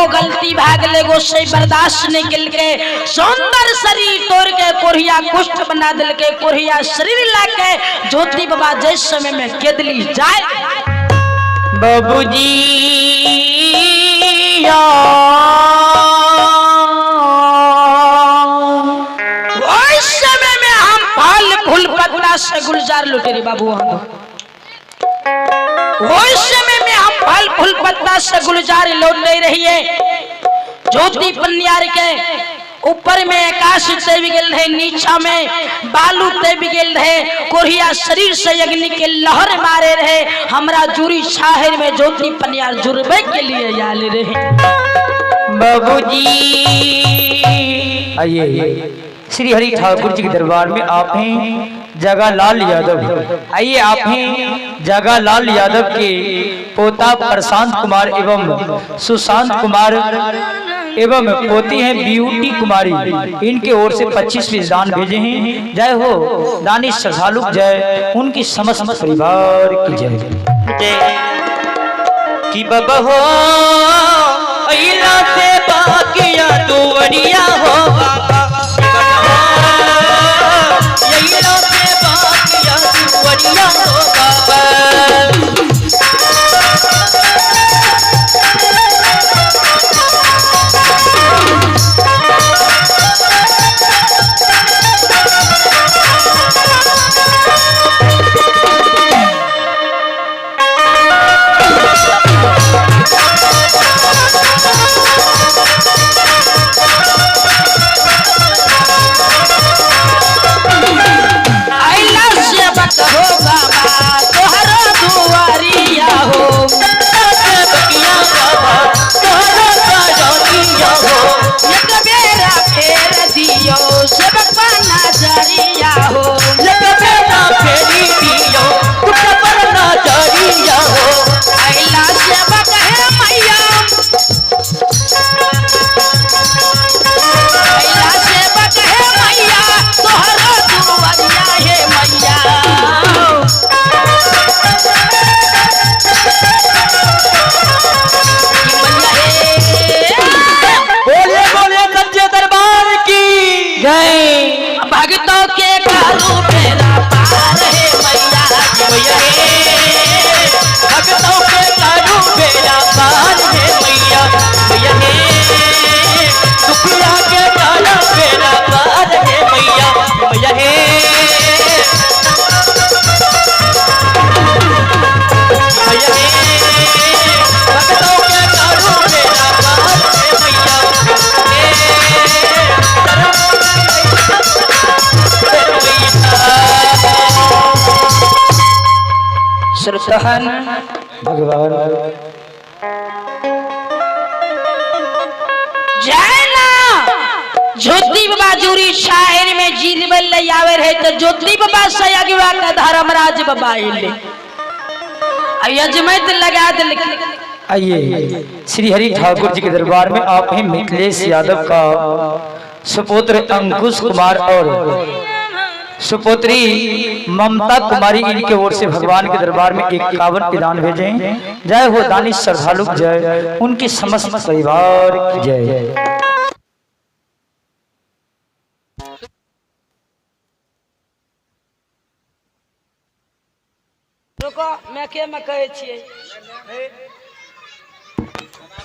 गो गलती भागले गो से बर्दाश्त नहीं किल के सुंदर शरीर तोड़ के कोरिया कुष्ठ बना दिल के कोरिया शरीर लाके ज्योति बाबा जिस समय में केदली जाए बाबूजी उस समय में हम फल फूल पत्ता से गुलजार लुटे रे बाबू उस समय में हम फल फूल पत्ता से गुलजार लौट नहीं रही है। ज्योति पन्यार के ऊपर में आकाश ते बिगल है नीचा में बालू ते बिगल है कोरिया शरीर से अग्नि के लहर मारे रहे हमरा जुरी शाहर में ज्योति पन्यार जुर्बे के लिए याले रहे बाबूजी। आइए श्री हरि ठाकुर जी के दरबार में आप हैं जगा लाल यादव। आइए आप हैं जगा लाल यादव के पोता प्रशांत कुमार एवं सुशांत कुमार एवं पोती हैं ब्यूटी कुमारी। इनके ओर से 25 दान भेजे हैं। जय हो दानिश श्रद्धालु जय उनकी समस्त परिवार की जय कि बाबा हो अइला से बाकिया दुवरिया हो अइला से बाकिया दुवरिया हो बाबा भगतों के कालू मेरा पार है मैया भगतों के कालू मेरा पार है मैया दुखिया के कालू मेरा पार है मैया भगतों के कालू मेरा पार है मैया श्रद्धान भगवान जाना ज्योति बाबा जुरी शायर में जीरबल ले आवे रहे तो ज्योति बाबा से अगवा का धर्मराज बाबा इले यजमत लगा दिल। आइए श्री हरि ठाकुर जी के दरबार में आप हैं मिथिलेश यादव का सुपुत्र अंकुश कुमार और सुपुत्री ममता कुमारी। इनके ओर से भगवान के दरबार में 51 दान भेजे। जय हो दानिश श्रद्धालु जय उनकी समस्त परिवार की जय। रुको मैं के में कहे छिए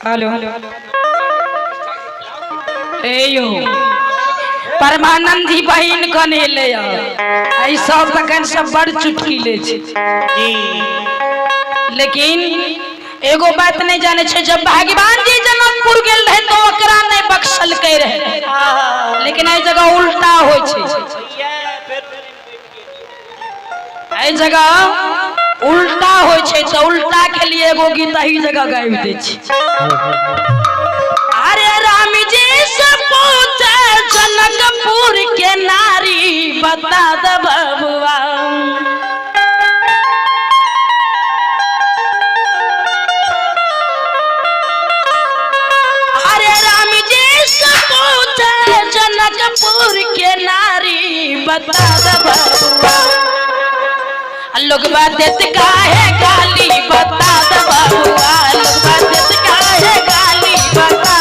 हेलो ए यो परमानंद जी बहन कने ले आई सब तकन सब बड़ चुटकी ले छी लेकिन एगो बात नहीं जाने छे जब भगवान जी जनकपुर गेल रहे तो ओकरा नहीं बख्शल के रहे लेकिन ए जगह उल्टा होय छे ए जगह उल्टा होय छे तो उल्टा के लिए एगो गीत ही जगह गाइब दे छी। अरे राम जी से पूछे जनकपुर के नारी बता द बबुआ अरे राम जी से पूछे जनकपुर के नारी बता द बबुआ लोग बात काहे गाली बता द बबुआ लोग बात काहे गाली बता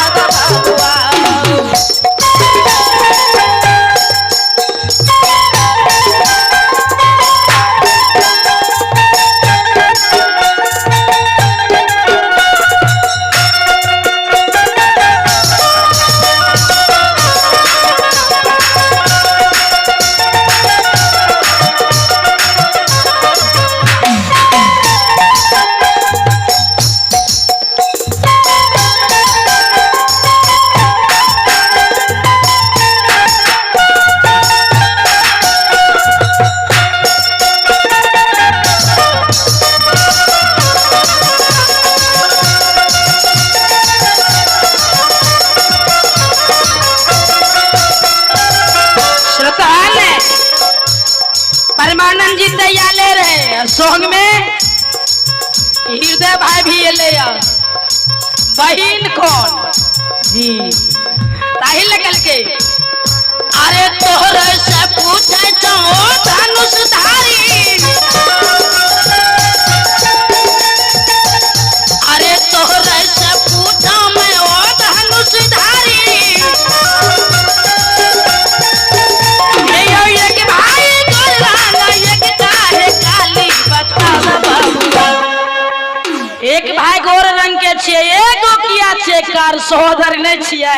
गाले रहे सॉन्ग में हृदय भाई भी ले बहिन कौन जी ताहिल निकल के अरे तोहरे से पूछे चाहो धनुषधारी अरे तोहरे से पूछा मैं ओ धनुषधारी एक भाई गोरा एक काहे काली बता बाबू एक भाई गोर रंग के छिए एगो किया छे कार सहोदर नहीं छिए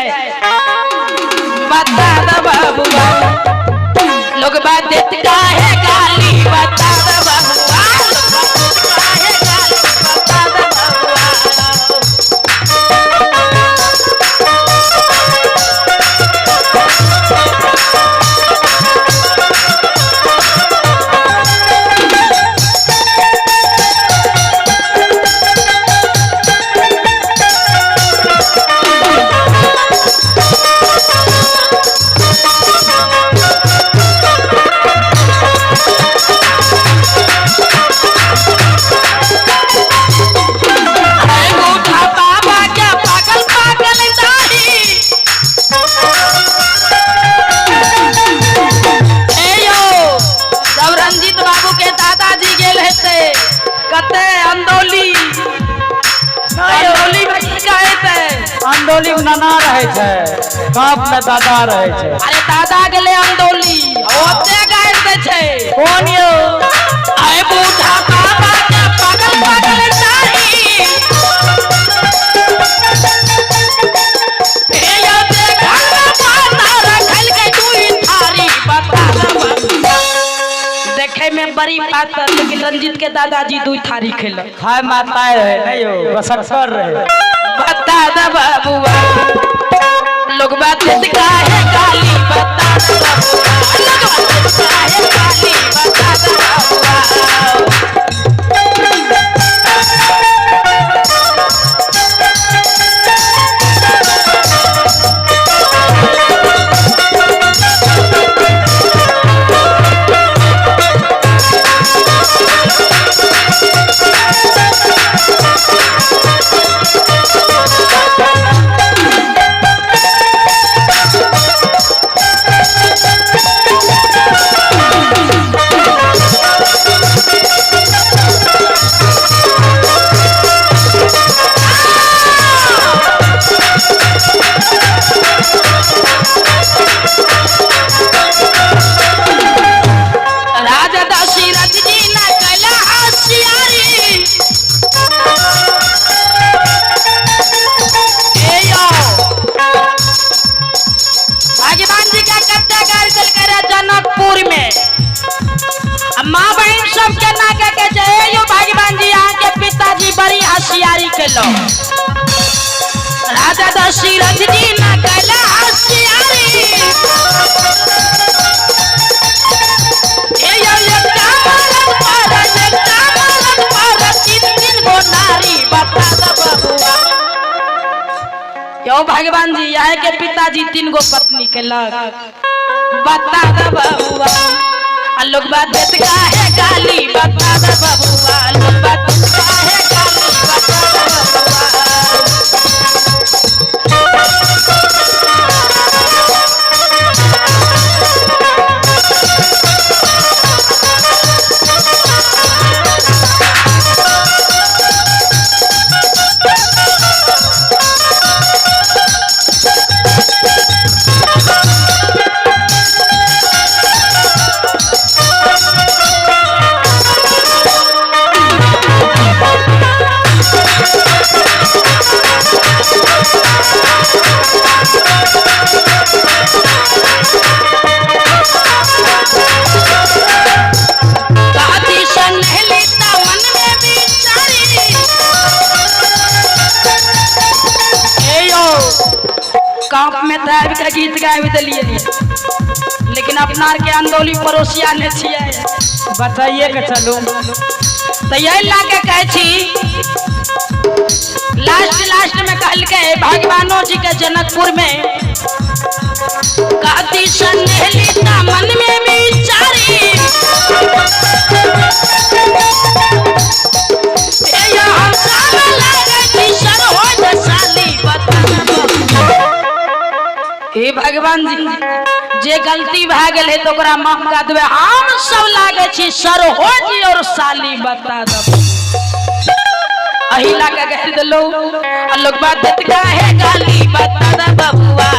बता द बाबू लोग बात देत काहे गाली बता द बाबू काहे गाली बता द अंदोली में नाना रहे छे बाप में दादा रहे छे अरे दादा गेले अंदोली ओते गाय छे कौन यो आए बूढ़ा बाबा के पागल पागल तारी ए यो देखा पाता रखल के तू थारी बता देखे में बड़ी बात लेकिन रंजीत के दादाजी दू थारी खेल खाए माताए रहे नहीं यो बसक्कर रहे बता द बाबुआ लोग बात काहे गाली बता द बाबुआ लोग बात काहे गाली बता द बाबुआ माँ बहन सब के ना के जय यो भगवान जी यहाँ के पिताजी बड़ी होशियारी के लो राजा दशरथ जी ना कैला होशियारी ए यो तीन गो नारी बता द बबुआ यो भगवान जी यहाँ के पिताजी 3 गो पत्नी के लग बता द बबुआ लोग बात देत काहे गाली बता द बबुआ लोग बात काहे गाली बता द कांप में थार का गीत गाए दिलिए लेकिन अपना के अंदोली पड़ोसिया ने छिए बताइए के चलू तो यही ला के कहे छी लास्ट में कहल के भगवानों जी के जनकपुर में कहती सनेली ता मन में विचारी ए या हम साला लागे कि सर हो दसाली बता हे भगवान जी जे गलती भ गेल है तो ओकरा माफ कर देबे हम सब लागे छी सर हो जी और साली बता दब अहिला का कह दलो लोग बात का है गाली बता द बबुआ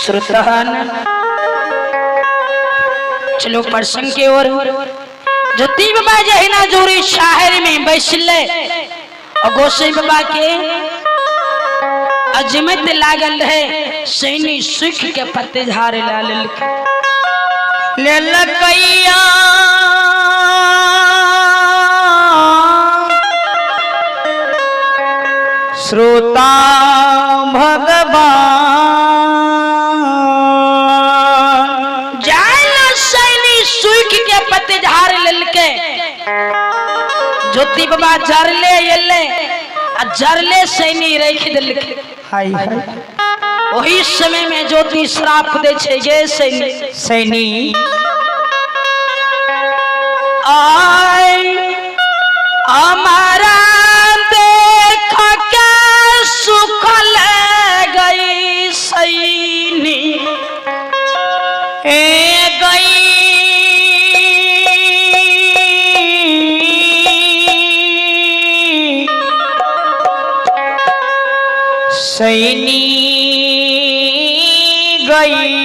श्रोतान चलो प्रसंग की ओर ज्योति बाबा जहिना जोरी शहर में बैसले और गोसाई बाबा के अजमत लागल रहे सैनी सुख के पत्ते झारे ले लकैया श्रोता भगवान पत्ते झाड़ लेके ज्योति बाबा जरले एले आ जरले सैनी रख देलके हाय वही समय में ज्योति श्राप दे छे जे सैनी सैनी आय हमारा देख के सुखल गई सैनी ए गई सैनी गई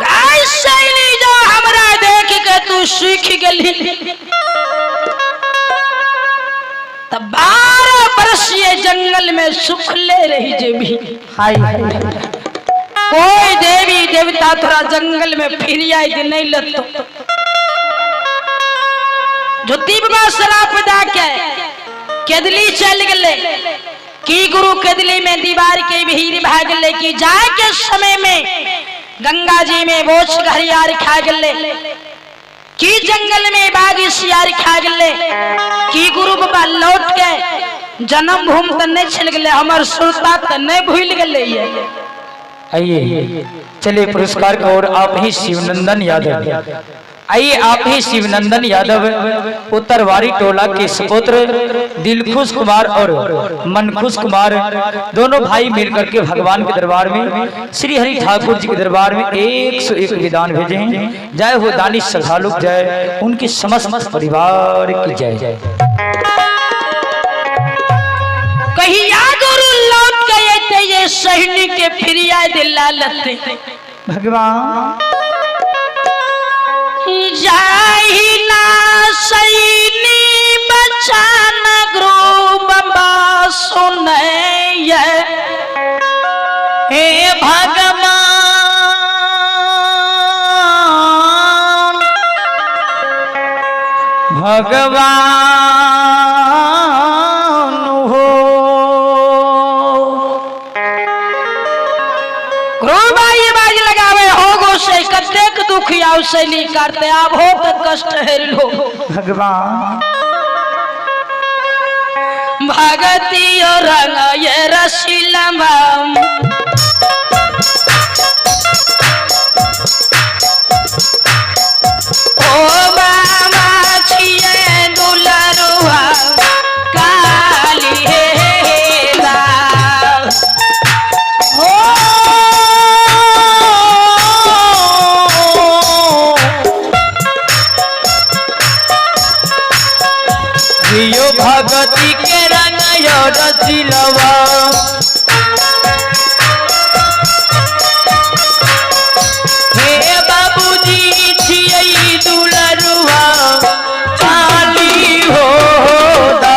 गाय सैनी जो हमरा देख के तू सीख गली तब 12 वर्ष ये जंगल में सुखले रही जेबी हाय कोई देवी देवता थोड़ा जंगल में फिर आई कि नहीं लतो ज्योति बाबा श्राप दा के केदली चल गले की गुरु केदली में दीवार के भीड़ भाग गले कि जाए के समय में गंगा जी में बोझ घरियार खा गले की जंगल में बागी सियार खा गले की गुरु बाबा लौट के जन्म भूमि त नहीं चल गले हमर सुरता त नहीं भूल गले ये आइए चलिए पुरस्कार की ओर आप ही शिवनंदन यादव आइए आप ही शिवनंदन यादव उत्तरवारी टोला के सुपुत्र दिलखुश कुमार और मनखुश कुमार दोनों भाई मिलकर के भगवान के दरबार में श्री हरि ठाकुर जी के दरबार में 101 विधान भेजे हैं। जय हो दानिश श्रद्धालु जय उनके समस्त परिवार की जय। कहिया गुरु लौट गए थे ये सैनी के फिर आए दिला लते भगवान जाही ना सैनी बचान गुरु बाबा सुने ये हे भगवान भगवान हो गुरुबाई बाज लगावे हो गो से कतेक दुख आउ सैनी करते आब हो तो कष्ट हेर लो भगवान भगती और रंग ये रसीलम ओ मामा छिए दुलरुआ काली हे दा ओ जियो भगती के रंग यो रसिलवा हे बाबूजी छिए दुलरुआ काली हो दा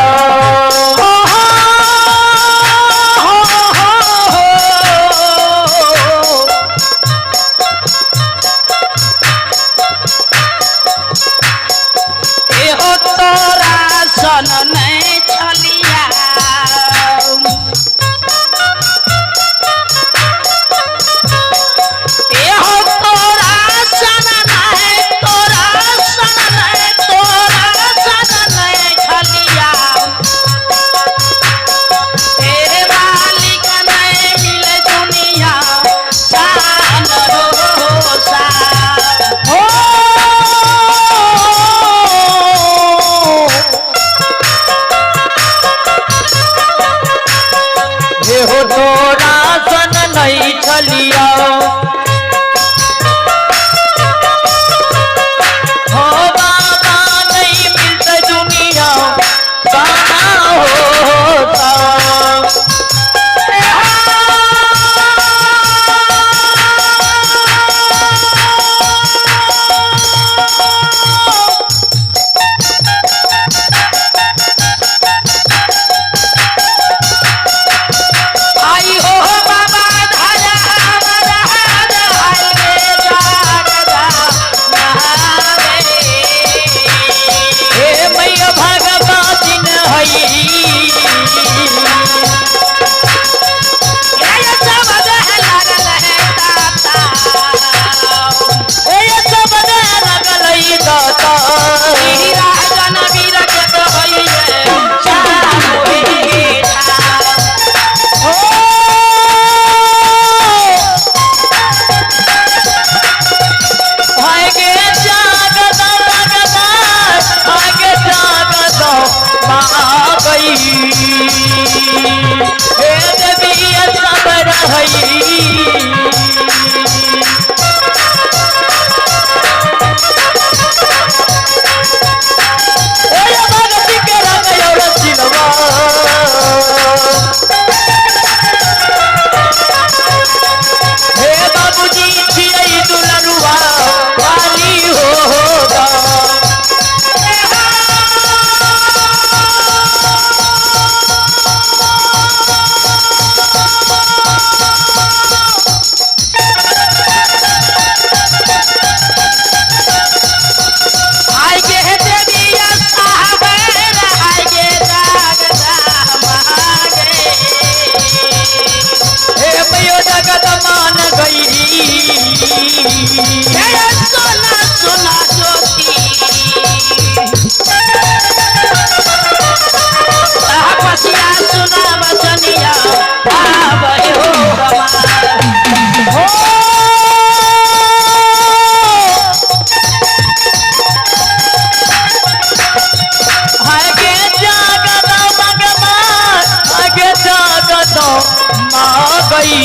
हई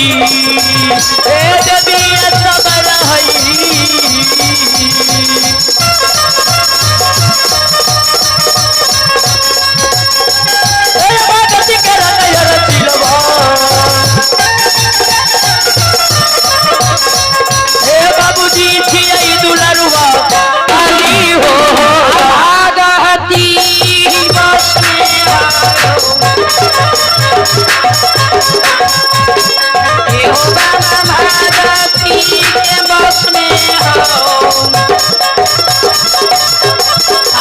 ए देवी सबर हई बाबूजी छियै दुलरुआ काली हो भागती बस में हो बाबा भागती के बस में हो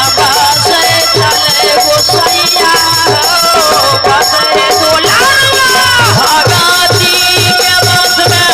आवाज चले गोसैया हो बसे दुलारा भागती के बस में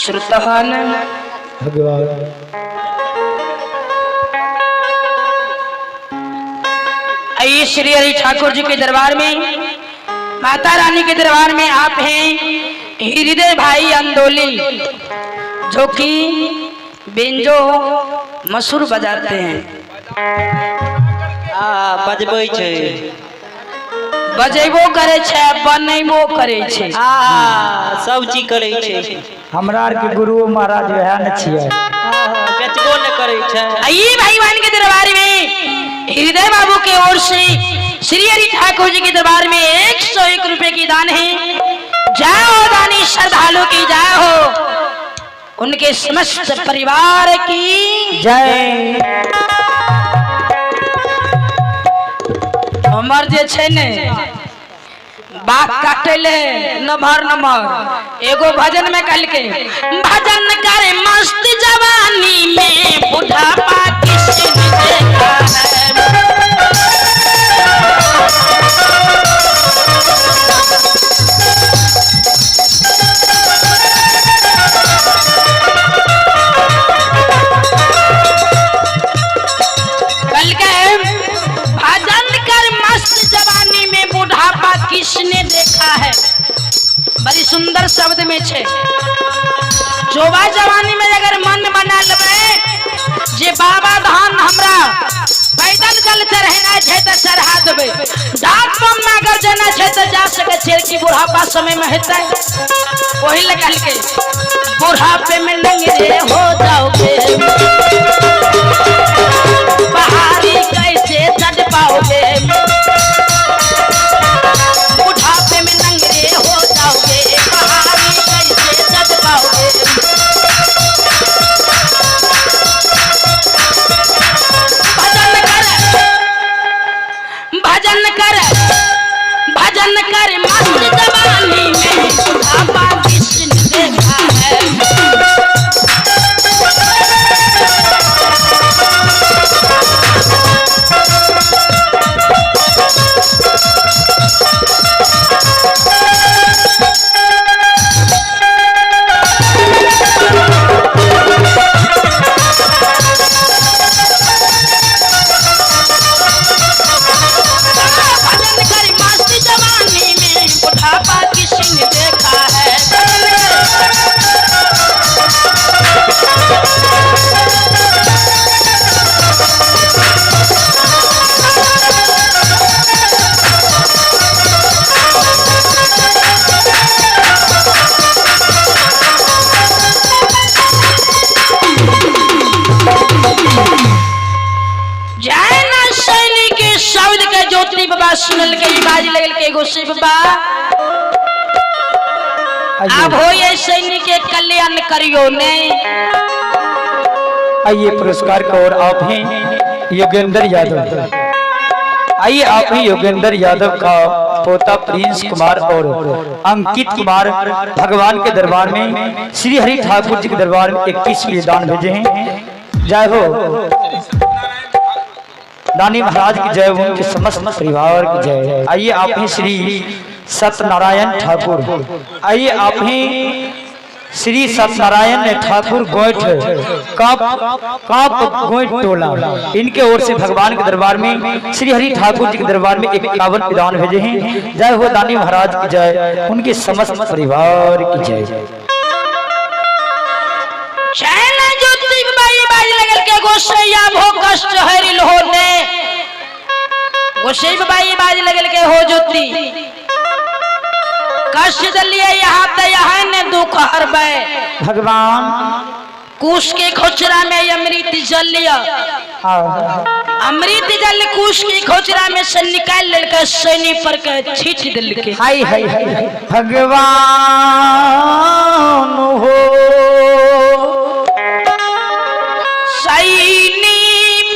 श्रुतवान भगवान आइए श्री हरि ठाकुर जी के दरबार में, माता रानी के दरबार में आप हैं हृदय भाई अंदोली, जो कि बेंजो मसूर बजाते हैं। बजबै छै बजेबो करे छे बनेबो करे छे सब चीज करे छै। हमरा आर के गुरु महाराज वह न छियै, बेचबो न करे छै। आइए भाईवान के दरबार में हृदय बाबू के ओर से श्री हरि ठाकुर जी के दरबार में 101 रुपए की दान है। जाओ दानी श्रद्धालु की जय हो, उनके समस्त परिवार की जय। हमर जे छै ने बात काटेले नमहर नमहर एगो भजन में कल के भजन करे मस्त जवानी में बुढ़ापा किसने देखा है। कल के भजन कर मस्त जवानी में बुढ़ापा किसने देखा है। बड़ी सुंदर शब्द में छे। जोबा जवानी में अगर मन बना लेबे जे बाबा धाम हमरा पैदल चल चढ़ना छे त चढ़ा देबे, डाक बम में अगर जाना छे त जा सके छे कि बुढ़ापा समय में हेतै। वही लगल के बुढ़ापे में नंगे हो जाओगे, पहाड़ी कैसे चढ़ पाओगे, बुढ़ापे में नंगे हो जाओगे, पहाड़ी कैसे चढ़ पाओगे। भजन कर भजन कर मस्त जवानी में बुढ़ापा किसने देखा है। सुनल के बाज लगल के एगो शिव बा अब हो ये सैनिक के कल्याण करियो ने। आइए पुरस्कार की ओर आप हैं योगेंद्र यादव। आइए आप हैं योगेंद्र यादव का पोता प्रिंस कुमार और अंकित कुमार भगवान के दरबार में श्री हरि ठाकुर जी के दरबार में 21 दान भेजे हैं। जय हो दानी महाराज की जय, उनके समस्त परिवार की जय। आइए आप हैं श्री सत्यनारायण ठाकुर। आइए आप हैं श्री सत्यनारायण ठाकुर गोइठ काप गोइठ टोला। इनके ओर से भगवान के दरबार में श्री हरि ठाकुर जी के दरबार में 51 दान भेजे हैं। जय हो दानी महाराज की जय, उनके समस्त परिवार की जय। लगल के गोसैया भो कष्ट हरिल होने गोसैब बाई बाज लगल के हो ज्योति कष्ट दलिए यहाँ ते यहाँ ने दुख हरबे भगवान कुश के खोचरा में अमृत जल लिया। अमृत जल कुश की खोचरा में से निकाल लेकर सैनी पर के छींच दिल के। हाय हाय हाय भगवान हो सैनी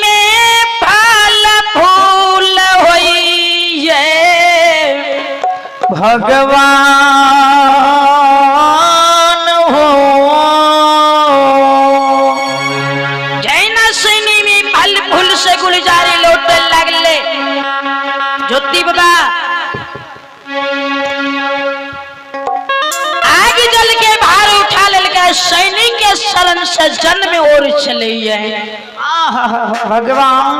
में फल फूल होइए भगवान हो जैना सैनी में फल फूल से गुलजारी लौटे लगले ज्योति बाबा आगे जल के भार उठा लेके सैनिक के शरण से जन्म में और चले भगवान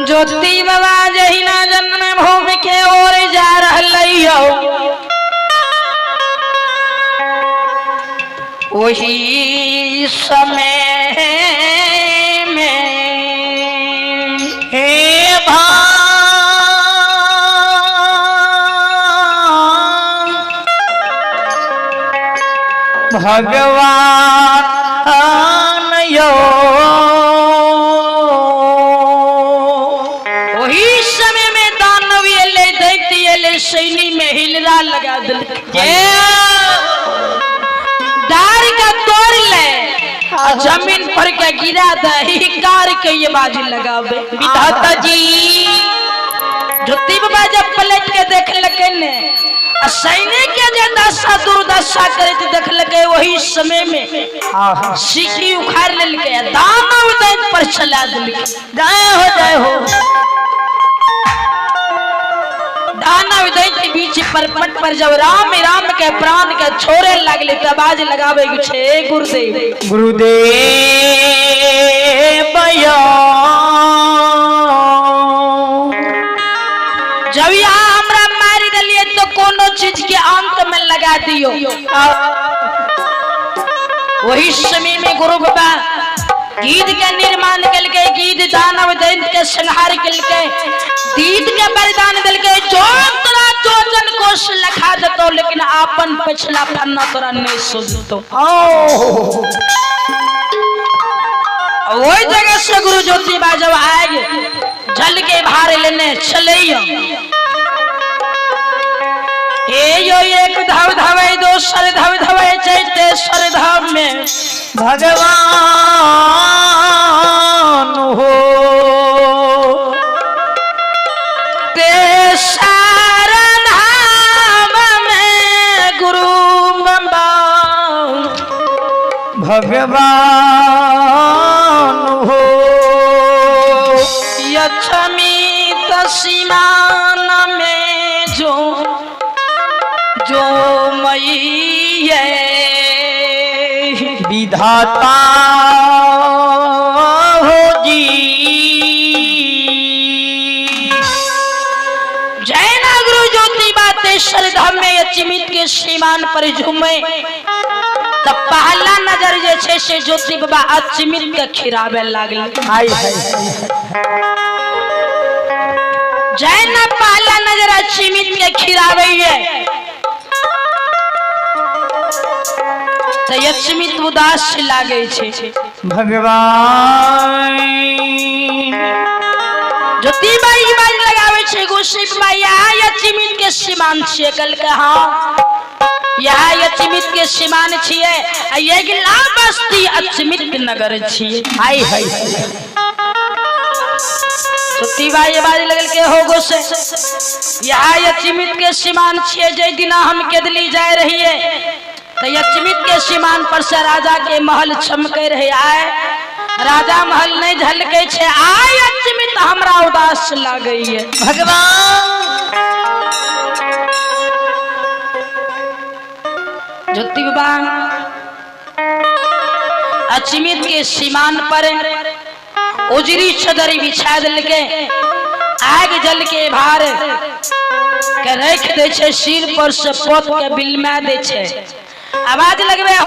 ज्योति बाबा जहिना जन्म भूमि के ओर जा रहा वही समय में हे भगवान यो वही समय में दानव एले दैत्य एले सैनी में हिलरा लगा दिल दार का तोड़ ले जमीन पर के गिरा दही कार के ये बाजी लगावे विधाता जी। ज्योति बाबा जब पलट के देख लगे ने सैनिक के जे दशा दुर्दशा करते देख लगे वही समय में सीखी उखाड़ लेके दानव दैत्य पर चला दिल। जय हो दानव दैत्य बीच परपट पर जब राम राम के प्राण के छोड़े लगले तब आज लगावे छे गुरुदेव गुरुदेव जब यहाँ हमरा मारी दिलिए तो कोनो चीज के अंत में लगा दियो। वही समय में गुरु बाबा गीत के निर्माण करके गीत दानव दैत्य के संहार करके गीत के बलिदान दिलके जो तोरा जोजन कोश लखा देतो लेकिन आपन पिछला पन्ना तोरा नहीं सुनतो। वही जगह से गुरु ज्योति बा जब आए जल के भार लेने चले यो एक धाव धावे दो सर धाव धावे चैते सर धाम में भगवान हो ते सारा धाम में गुरु बम्बा भगवान हो यक्षमित सीमान में जो मई विधाता हो जी। जैना गुरु ज्योति बातें श्रद्धा में अचिमित के श्रीमान पर झूमे तब पहला नजर जे छे से ज्योति बाबा अचिमित के खिरावे लागल। जैना पहला नजर अचिमित के खिरावे तो अचिमित उदास लागे छे। भगवान ज्योति पूछी यहाँ यचिमित के सीमान छिए कल के हाँ यहाँ यचिमित के सीमान छिए ये गिला बस्ती अचमित नगर छिए हाय हाय सुती बाई बाज लगल के हो गो से यहाँ यचिमित के सीमान छिए जय दिना हम केदली जाए रहिए तो यचिमित के सीमान पर से राजा के महल चमके रहे आए राजा महल नहीं झलके छे आय यचिमित हमरा उदास लागे है भगवान ज्योति बाबा अचमित के सीमान पर उजरी चदरी बिछा दिल के आग जल के भार के रख दे छे सिर पर से पोत के बिलमा दे छे आवाज लगबे